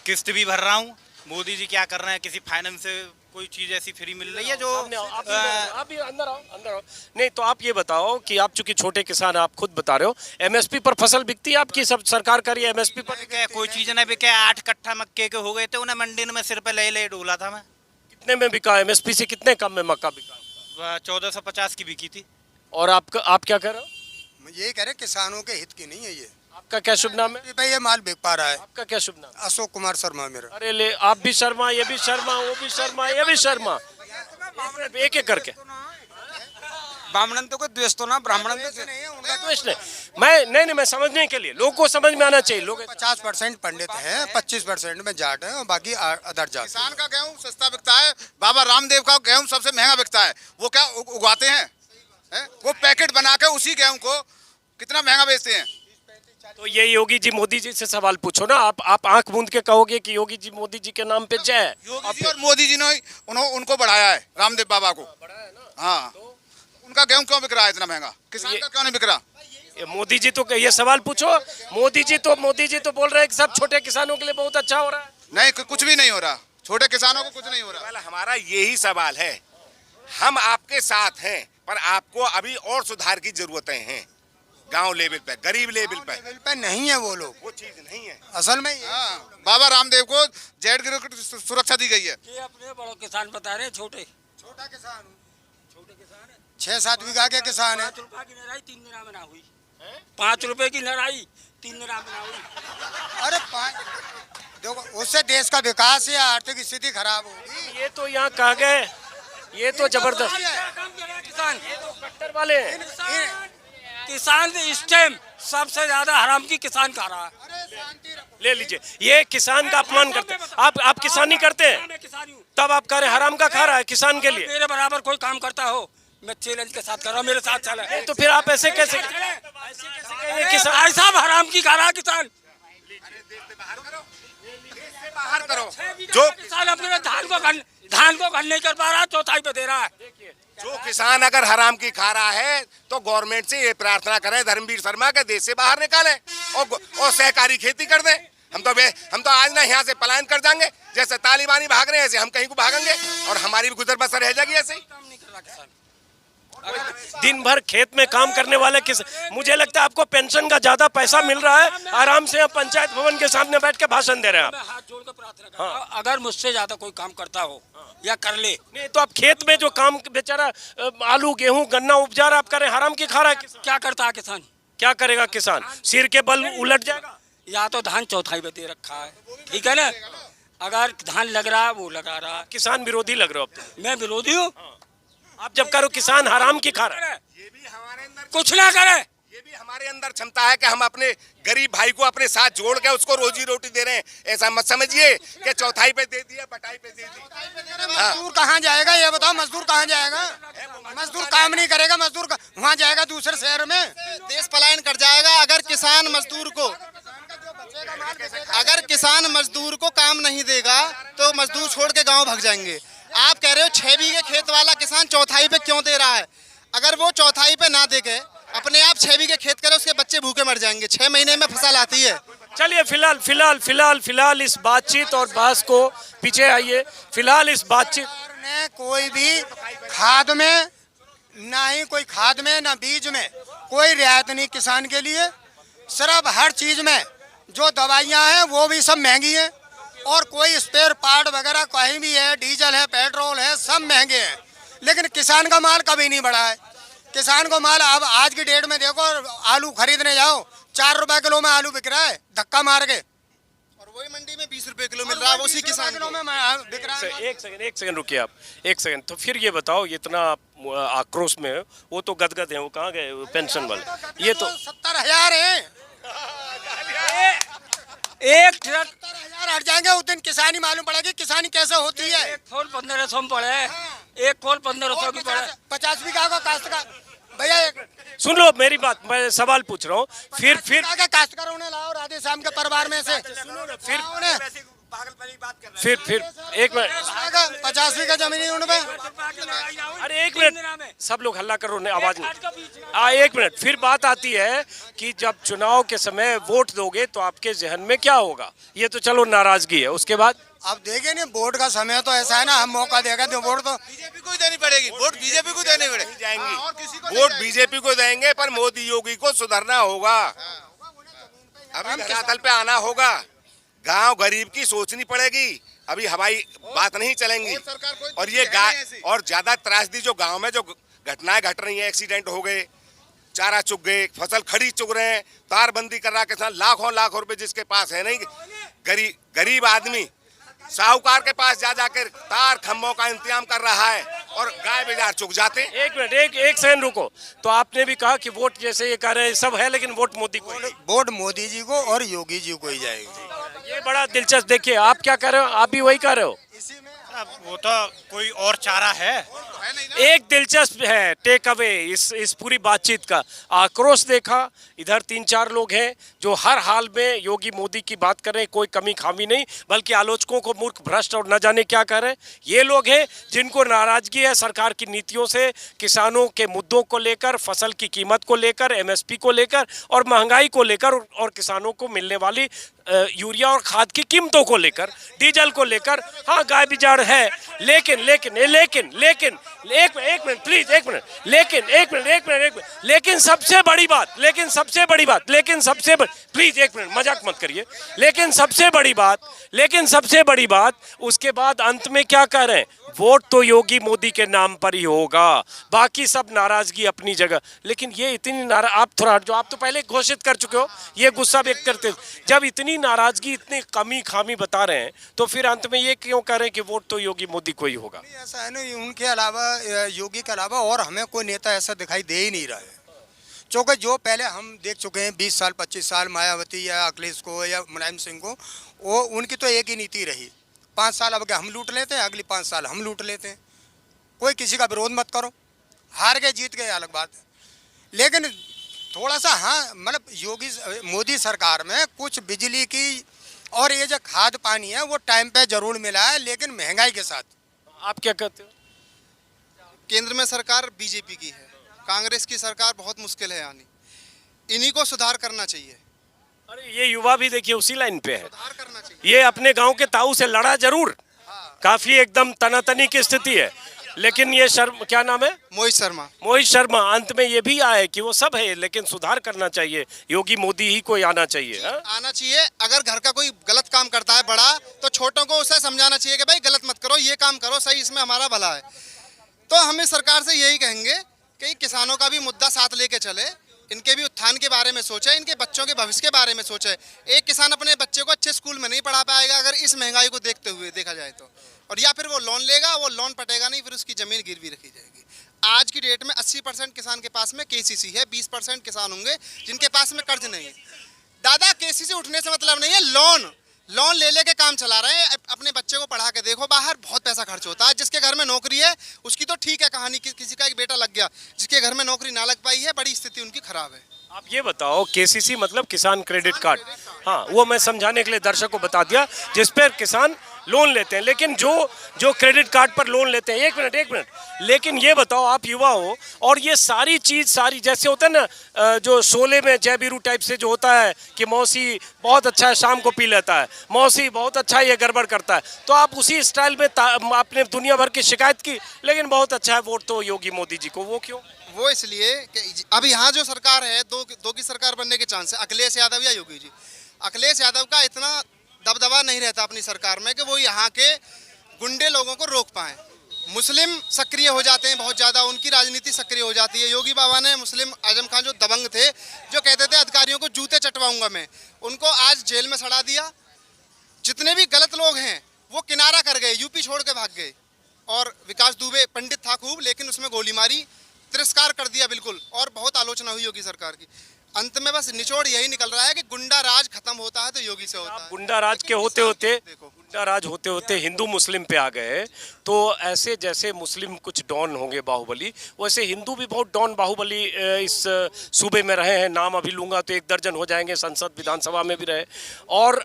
किस्त भी भर रहा हूँ। मोदी जी क्या कर रहे हैं? किसी फाइनेंस से कोई चीज ऐसी फ्री मिल रही है जो आप भी अंदर आओ। नहीं तो आप ये बताओ कि आप चूंकि छोटे किसान, आप खुद बता रहे हो, एमएसपी पर फसल बिकती है आपकी? सब सरकार कर रही है एमएसपी पर? क्या कोई चीज नहीं बिके। 8 कट्ठा मक्के के हो गए थे, उन्हें मंडी में सिर पे ले डोला था मैं। कितने में बिका? एमएसपी से कितने कम में मक्का बिका? 1450 की बिकी थी। और आप क्या कह रहे हो? ये कह रहे किसानों के हित की नहीं है ये। आपका क्या शुभ नाम है? भाई ये माल बिक पा रहा है। आपका क्या शुभ नाम? अशोक कुमार शर्मा मेरा। अरे ले, आप भी शर्मा, ये भी शर्मा, वो भी शर्मा, ये भी शर्मा, एक करके। ब्राह्मण तो कोई द्वेष तो ना, ब्राह्मण द्वेष नहीं, मैं समझने के लिए, लोगों को समझ में आना चाहिए। लोग 50% पंडित हैं, 25% में जाट है और बाकी अदर जाट। किसान का गेहूं सस्ता बिकता है, बाबा रामदेव का गेहूं सबसे महंगा बिकता है। वो क्या उगाते हैं? वो पैकेट बना के उसी गेहूं को कितना महंगा बेचते हैं। तो ये योगी जी मोदी जी से सवाल पूछो ना, आप आंख मूंद के कहोगे कि योगी जी मोदी जी के नाम पे जय। योगी जी और मोदी जी ने उनको बढ़ाया है, रामदेव बाबा को। हाँ, उनका गेहूं क्यों बिक रहा है इतना महंगा? किसान का क्यों नहीं बिक रहा? मोदी जी तो ये सवाल पूछो, मोदी जी तो बोल रहे हैं कि सब छोटे किसानों के लिए बहुत अच्छा हो रहा है। नहीं, कुछ भी नहीं हो रहा, छोटे किसानों को कुछ नहीं हो रहा। हमारा यही सवाल है, हम आपके साथ हैं, पर आपको अभी और सुधार की जरूरतें हैं। गांव लेवल पे, गरीब लेवल पे नहीं है वो लोग, वो चीज नहीं है असल में। बाबा रामदेव को जेड गिरोह की सुरक्षा दी गई है। ये अपने बड़ो किसान बता रहे, छोटा किसान 6-7 बीघा के किसान है। 5 रुपए की लड़ाई 3 दिन में ना हुई, 5 रुपए की लड़ाई 3 दिन में ना हुई। अरे देखो, उससे देश का विकास या आर्थिक स्थिति खराब होगी। ये तो यहाँ कह गए, ये तो जबरदस्त किसान कट्टर वाले हैं। किसान इस टाइम सबसे ज्यादा हराम की किसान खा रहा है। ले लीजिए, ये किसान का अपमान करते हैं। आप किसानी करते हैं, मैं किसान हूँ, तब आप कह रहे हैं हराम का खा रहा है किसान के लिए। मेरे बराबर कोई काम करता हो, मैं चैलेंज के साथ कर रहा हूँ, मेरे साथ चला। तो फिर आप ऐसे कैसे कहेंगे किसान? भाई साहब हराम की खा रहा है किसान। बाहर करो। जो किसान अपने धान को घर नहीं कर पा रहा, चौथाई पे दे रहा है। जो किसान अगर हराम की खा रहा है तो गवर्नमेंट से ये प्रार्थना करें धर्मवीर शर्मा के देश से बाहर निकालें और सहकारी खेती कर दें। हम तो आज ना यहाँ से पलायन कर जाएंगे, जैसे तालिबानी भाग रहे हैं ऐसे हम कहीं को भागेंगे और हमारी भी गुजर बसर रह जाएगी ऐसे ही। दिन भर खेत में काम करने वाले मुझे लगता है आपको पेंशन का ज्यादा पैसा मिल रहा है, आराम से पंचायत भवन के सामने बैठ के भाषण दे रहे हैं आप। मैं हाथ जोड़ कर प्रार्थना करता हूं, अगर मुझसे ज्यादा कोई काम करता हो या कर ले। नहीं तो आप खेत में जो काम बेचारा आलू गेहूं गन्ना उपजा रहा, आप कह रहे हैं हराम की खा रहा है। क्या करता है किसान? क्या करेगा किसान? सिर के बल उलट जाएगा। या तो धान चौथाई पे दे रखा है, ठीक है ना, अगर धान लग रहा है वो लगा रहा है। किसान विरोधी लग रहे हो आप तो। मैं विरोधी हूँ। आप जब करो किसान हराम की खा रहा है, ये भी हमारे अंदर कुछ ना करे, ये भी हमारे अंदर क्षमता है कि हम अपने गरीब भाई को अपने साथ जोड़ के उसको रोजी रोटी दे रहे हैं। ऐसा मत समझिए कि चौथाई पे दे दिया, बटाई पे दे दी। मजदूर कहाँ जाएगा ये बताओ? मजदूर कहाँ जाएगा? मजदूर काम नहीं करेगा, मजदूर वहाँ जाएगा दूसरे शहर में, देश पलायन कर जाएगा। अगर किसान मजदूर को काम नहीं देगा तो मजदूर छोड़ के गांव भाग जाएंगे। आप कह रहे हो 6 बीघे खेत वाला किसान चौथाई पे क्यों दे रहा है? अगर वो चौथाई पे ना देके अपने आप 6 बीघे खेत करे, उसके बच्चे भूखे मर जाएंगे। 6 महीने में फसल आती है। चलिए फिलहाल इस बातचीत और बहस को पीछे आइए। फिलहाल इस बातचीत ने कोई भी खाद में ना ही कोई खाद में ना बीज में कोई रियायत नहीं किसान के लिए। सिर्फ हर चीज में जो दवाइयाँ हैं वो भी सब महंगी हैं और कोई स्पेयर पार्ट वगैरह कहीं भी है, डीजल है, पेट्रोल है, सब महंगे हैं। लेकिन किसान का माल कभी नहीं बढ़ा है। किसान को माल अब आज की डेट में देखो, आलू खरीदने जाओ 4 रुपए किलो में आलू बिक रहा है धक्का मार के, और वही मंडी में 20 रुपए किलो मिल रहा है उसी किसान किलो में बिक रहा है। एक सेकंड रुकिए आप, एक सेकंड। तो फिर ये बताओ, इतना आक्रोश में वो तो गदगद है, वो कहाँ गए पेंशन वाले? ये तो 70,000 है। एक ट्रक 70,000 हट जाएंगे उस दिन किसानी मालूम पड़ेगी किसानी कैसे होती है। एक खोल 1500 में पड़े, एक खोल 1500 की पड़े। 50 बीघा का काश्तकार भैया, सुन लो मेरी बात, मैं सवाल पूछ रहा हूँ। फिर काश्तकारों ने लाओ राधे श्याम के परिवार में से, फिर एक मिनट, 50 बीघा जमीन उन पे। अरे एक मिनट, सब लोग हल्ला करो, आवाज नहीं। एक मिनट, फिर बात आती है कि जब चुनाव के समय वोट दोगे तो आपके जहन में क्या होगा? ये तो चलो नाराजगी है, उसके बाद अब देखिए नहीं, वोट का समय तो ऐसा है ना, हम मौका देगा तो वोट तो बीजेपी को ही देनी पड़ेगी, वोट बीजेपी को देनी पड़ेगी। जाएंगी वोट बीजेपी को देंगे, पर मोदी योगी को सुधरना होगा। अभी धरातल पे आना होगा, गांव गरीब की सोचनी पड़ेगी। अभी हवाई बात नहीं चलेंगी। और ये और ज्यादा त्रासदी जो गांव में जो घटनाएं घट रही हैं, एक्सीडेंट हो गए, चारा चुग गए, फसल खड़ी चुग रहे हैं, तारबंदी कर रहा किसान, लाखों रुपए जिसके पास है नहीं, गरीब आदमी साहूकार के पास जाकर तार खम्भों का इंतजाम कर रहा है और गाय बाजार चुक जाते हैं। एक मिनट, एक सेकंड रुको। तो आपने भी कहा कि वोट जैसे ये कह रहे हैं सब है, लेकिन वोट मोदी को ही। वोट मोदी जी को और योगी जी को ही जाएगी। ये बड़ा दिलचस्प। देखिए आप क्या कर रहे हो, आप भी वही कर रहे हो। अब वो तो कोई और चारा है। एक दिलचस्प है टेक अवे इस पूरी बातचीत का, आक्रोश देखा। इधर 3-4 लोग हैं जो हर हाल में योगी मोदी की बात कर रहे हैं, कोई कमी खामी नहीं, बल्कि आलोचकों को मूर्ख भ्रष्ट और न जाने क्या कह रहे हैं। ये लोग हैं जिनको नाराजगी है सरकार की नीतियों से, किसानों के मुद्दों को लेकर, फसल की कीमत को लेकर, एमएसपी को लेकर और महंगाई को लेकर, और किसानों को मिलने वाली यूरिया और खाद की कीमतों को लेकर, डीजल को लेकर। हाँ, गाय बिजाड़ है, लेकिन लेकिन लेकिन लेकिन एक मिनट प्लीज, एक मिनट, लेकिन सबसे बड़ी बात, प्लीज एक मिनट, मजाक मत करिए। लेकिन सबसे बड़ी बात उसके बाद अंत में क्या कह रहे हैं, वोट तो योगी मोदी के नाम पर ही होगा, बाकी सब नाराजगी अपनी जगह। लेकिन ये इतनी आप थोड़ा जो आप तो पहले घोषित कर चुके हो, ये गुस्सा व्यक्त करते हो, जब इतनी नाराजगी, इतनी कमी खामी बता रहे हैं, तो फिर अंत में ये क्यों कह रहे हैं कि वोट तो योगी मोदी को ही होगा? ऐसा है ना, उनके अलावा, योगी के अलावा और हमें कोई नेता ऐसा दिखाई दे ही नहीं रहा है। क्योंकि जो पहले हम देख चुके हैं 20 साल 25 साल, मायावती या अखिलेश को या मुलायम सिंह को, वो उनकी तो एक ही नीति रही, 5 साल अब हम लूट लेते हैं, अगली 5 साल हम लूट लेते हैं, कोई किसी का विरोध मत करो, हार गए जीत गए अलग बात है। लेकिन थोड़ा सा हाँ, मतलब योगी मोदी सरकार में कुछ बिजली की और ये जो खाद पानी है वो टाइम पे जरूर मिला है, लेकिन महंगाई के साथ। आप क्या कहते हो? केंद्र में सरकार बीजेपी की है, कांग्रेस की सरकार बहुत मुश्किल है आनी, इन्हीं को सुधार करना चाहिए। अरे ये युवा भी देखिए उसी लाइन पे है, सुधार करना चाहिए। ये अपने गांव के ताऊ से लड़ा जरूर, काफी एकदम तनातनी की स्थिति है, लेकिन ये क्या नाम है, मोहित शर्मा, अंत में ये भी आए कि वो सब है, लेकिन सुधार करना चाहिए, योगी मोदी ही को आना चाहिए। आना चाहिए। अगर घर का कोई गलत काम करता है बड़ा, तो छोटों को उसे समझाना चाहिए कि भाई गलत मत करो, ये काम करो सही, इसमें हमारा भला है। तो हमें सरकार से यही कहेंगे कि किसानों का भी मुद्दा साथ लेके चले, इनके भी उत्थान के बारे में सोचे, इनके बच्चों के भविष्य के बारे में सोचे। एक किसान अपने बच्चे को अच्छे स्कूल में नहीं पढ़ा पाएगा अगर इस महंगाई को देखते हुए देखा जाए तो, और या फिर वो लोन लेगा, वो लोन पटेगा नहीं, फिर उसकी जमीन गिरवी रखी जाएगी। आज की डेट में 80% किसान के पास में केसीसी है, 20% किसान होंगे जिनके पास में कर्ज नहीं है। दादा, केसीसी उठने से मतलब नहीं है, लोन ले लेके काम चला रहे हैं। अपने बच्चे को पढ़ा के देखो, बाहर बहुत पैसा खर्च होता है। जिसके घर में नौकरी है उसकी तो ठीक है कहानी, किसी का एक बेटा लग गया, जिसके घर में नौकरी ना लग पाई है, बड़ी स्थिति उनकी खराब है। आप ये बताओ, केसीसी मतलब किसान क्रेडिट कार्ड, हाँ, वो मैं समझाने के लिए दर्शक को बता दिया, जिस पर किसान लोन लेते हैं। लेकिन जो क्रेडिट कार्ड पर लोन लेते हैं, एक मिनट, लेकिन ये बताओ, आप युवा हो और ये सारी चीज जैसे होता है ना, जो शोले में जय बीरू टाइप से जो होता है कि मौसी बहुत अच्छा है शाम को पी लेता है, मौसी बहुत अच्छा है ये गड़बड़ करता है, तो आप उसी स्टाइल में आपने दुनिया भर की शिकायत की, लेकिन बहुत अच्छा है वोट तो योगी मोदी जी को। वो क्यों? वो इसलिए कि अब यहाँ जो सरकार है, दो की सरकार बनने के चांस है, अखिलेश यादव या योगी जी। अखिलेश यादव का इतना दबदबा नहीं रहता अपनी सरकार में कि वो यहाँ के गुंडे लोगों को रोक पाएं। मुस्लिम सक्रिय हो जाते हैं बहुत ज़्यादा, उनकी राजनीति सक्रिय हो जाती है। योगी बाबा ने मुस्लिम आजम खान जो दबंग थे, जो कहते थे अधिकारियों को जूते चटवाऊंगा मैं, उनको आज जेल में सड़ा दिया। जितने भी गलत लोग हैं वो किनारा कर गए, यूपी छोड़ के भाग गए। और विकास दुबे पंडित था खूब, लेकिन उसमें गोली मारी, तिरस्कार कर दिया बिल्कुल, और बहुत आलोचना हुई योगी सरकार की। अंत में बस निचोड़ यही निकल रहा है कि गुंडा राज खत्म होता है तो योगी से होता है। गुंडा राज के होते होते हिंदू मुस्लिम पे आ गए, तो ऐसे जैसे मुस्लिम कुछ डॉन होंगे बाहुबली, वैसे हिंदू भी बहुत डॉन बाहुबली इस सूबे में रहे हैं। नाम अभी लूंगा तो 1 दर्जन हो जाएंगे, संसद विधानसभा में भी रहे। और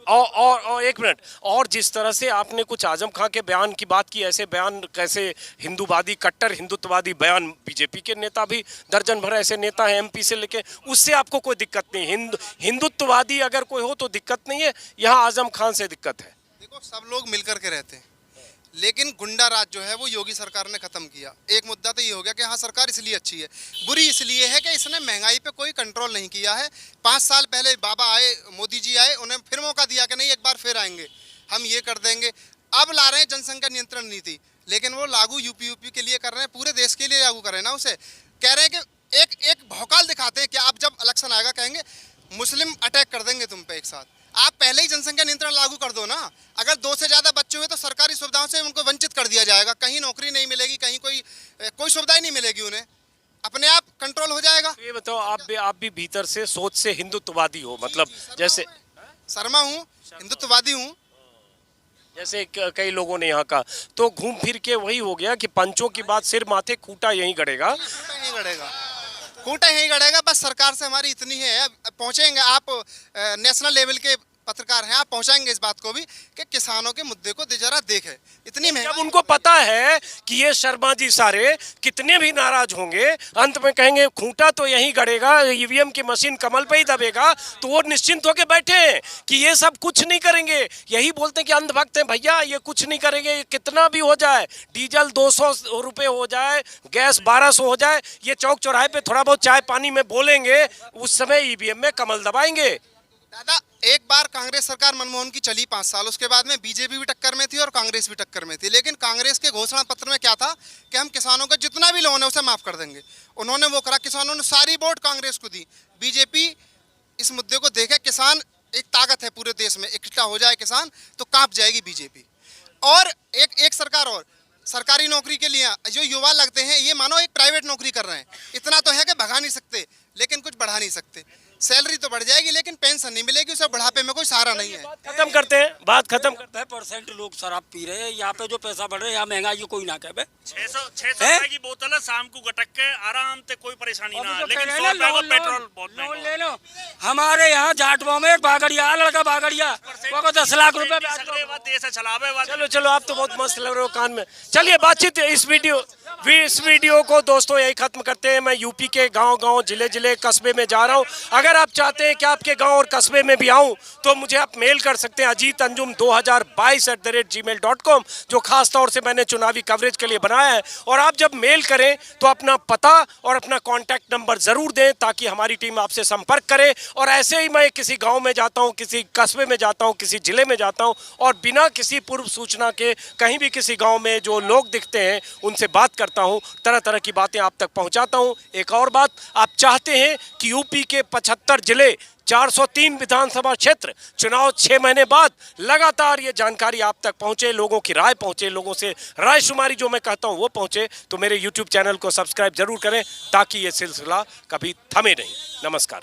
एक मिनट, और जिस तरह से आपने कुछ आजम खां के बयान की बात की, ऐसे बयान कैसे हिंदूवादी, कट्टर हिंदुत्ववादी बयान बीजेपी के नेता भी दर्जन भर ऐसे नेता हैं एमपी से लेके, उससे आपको कोई दिक्कत नहीं। हिंदुत्ववादी अगर कोई हो तो दिक्कत नहीं है, यहाँ आजम खान से दिक्कत है। देखो, सब लोग मिलकर के रहते हैं, लेकिन गुंडा राज जो है वो योगी सरकार ने खत्म किया। एक मुद्दा तो ये हो गया कि हाँ, सरकार इसलिए अच्छी है, बुरी इसलिए है कि इसने महंगाई पे कोई कंट्रोल नहीं किया है। 5 साल पहले बाबा आए, मोदी जी आए, उन्हें फिर मौका दिया कि नहीं एक बार फिर आएंगे, हम ये कर देंगे। अब ला रहे हैं जनसंख्या नियंत्रण नीति, लेकिन वो लागू यूपी के लिए कर रहे हैं, पूरे देश के लिए लागू कर रहे हैं ना। उसे कह रहे हैं कि एक भौकाल दिखाते हैं कि आप जब इलेक्शन आएगा कहेंगे मुस्लिम अटैक कर देंगे तुम पे एक साथ। आप पहले ही जनसंख्या नियंत्रण लागू कर दो ना। अगर 2 से ज़्यादा बच्चे हुए तो सरकारी सुविधाओं से उनको वंचित कर दिया जाएगा, कहीं नौकरी नहीं मिलेगी, कहीं कोई सुविधा ही नहीं मिलेगी उन्हें, अपने आप कंट्रोल हो जाएगा। ये बताओ, आप भी भीतर से सोच से हिंदुत्ववादी हो, मतलब जैसे शर्मा हूँ, हिंदुत्ववादी हूँ। जैसे कई लोगों ने यहाँ का तो घूम फिर के वही हो गया कि पंचों की बात सिर माथे खूंटा यहीं गड़ेगा। खूंटा यहीं गड़ेगा। बस सरकार से हमारी इतनी है, पहुंचेंगे आप नेशनल लेवल के पत्रकार हैं, आप पहुंचाएंगे इस बात को भी कि किसानों के मुद्दे को जरा देखें। इतनी में जब उनको पता है कि ये शर्मा जी सारे कितने भी नाराज होंगे, अंत में कहेंगे खूंटा तो यहीं गड़ेगा, ईवीएम की मशीन कमल पे ही दबेगा, तो वो निश्चिंत होकर बैठे हैं कि ये सब कुछ नहीं करेंगे। यही बोलते हैं कि अंधभक्त हैं भैया, ये कुछ नहीं करेंगे, कितना भी हो जाए, डीजल 200 रुपये हो जाए, गैस 1200 हो जाए, ये चौक चौराहे पे थोड़ा बहुत चाय पानी में बोलेंगे, उस समय ईवीएम में कमल दबाएंगे। दादा एक बार कांग्रेस सरकार मनमोहन की चली 5 साल, उसके बाद में बीजेपी भी टक्कर में थी और कांग्रेस भी टक्कर में थी, लेकिन कांग्रेस के घोषणा पत्र में क्या था कि हम किसानों का जितना भी लोन है उसे माफ कर देंगे। उन्होंने वो करा, किसानों ने सारी वोट कांग्रेस को दी। बीजेपी इस मुद्दे को देखे, किसान एक ताकत है पूरे देश में, इकट्ठा हो जाए किसान तो कांप जाएगी बीजेपी। और एक सरकार और सरकारी नौकरी के लिए जो युवा लगते हैं, ये मानो एक प्राइवेट नौकरी कर रहे हैं। इतना तो है कि भगा नहीं सकते लेकिन कुछ बढ़ा नहीं सकते। सैलरी तो बढ़ जाएगी लेकिन पेंशन नहीं मिलेगी, उसे बुढ़ापे में कोई सहारा नहीं है। खत्म करते हैं, बात खत्म करते हैं। 90% लोग शराब पी रहे हैं, यहाँ पे जो पैसा बढ़ रहा है, यहाँ महंगाई कोई ना कहे। 600 रुपए की बोतल है, शाम को गटक के आराम से, कोई परेशानी ना, लेकिन 100 रुपए का पेट्रोल बहुत महंगा ले लो। हमारे यहाँ जाटवा में एक बागड़िया, लड़का बागड़िया, वो 10 लाख रुपए चलो चलो, आप तो बहुत मस्त लग रहे हो कान में। चलिए बातचीत इस वीडियो को दोस्तों यही खत्म करते हैं। मैं यूपी के गांव जिले कस्बे में जा रहा हूं। अगर आप चाहते हैं कि आपके गांव और कस्बे में भी आऊं तो मुझे आप मेल कर सकते हैं ajitanjum2022@gmail.com, जो खास तौर से मैंने चुनावी कवरेज के लिए बनाया है। और आप जब मेल करें तो अपना पता और अपना कॉन्टैक्ट नंबर जरूर दें ताकि हमारी टीम आपसे संपर्क करे। और ऐसे ही मैं किसी गाँव में जाता हूँ, किसी कस्बे में जाता हूँ, किसी जिले में जाता हूँ और बिना किसी पूर्व सूचना के कहीं भी किसी गाँव में जो लोग दिखते हैं उनसे बात करता हूं, तरह तरह की बातें आप तक पहुंचाता हूं। एक और बात, आप चाहते हैं कि यूपी के 75 जिले 403 विधानसभा क्षेत्र चुनाव 6 महीने बाद लगातार ये जानकारी आप तक पहुंचे, लोगों की राय पहुंचे, लोगों से रायशुमारी जो मैं कहता हूं वो पहुंचे, तो मेरे YouTube चैनल को सब्सक्राइब जरूर करें ताकि ये सिलसिला कभी थमे नहीं। नमस्कार।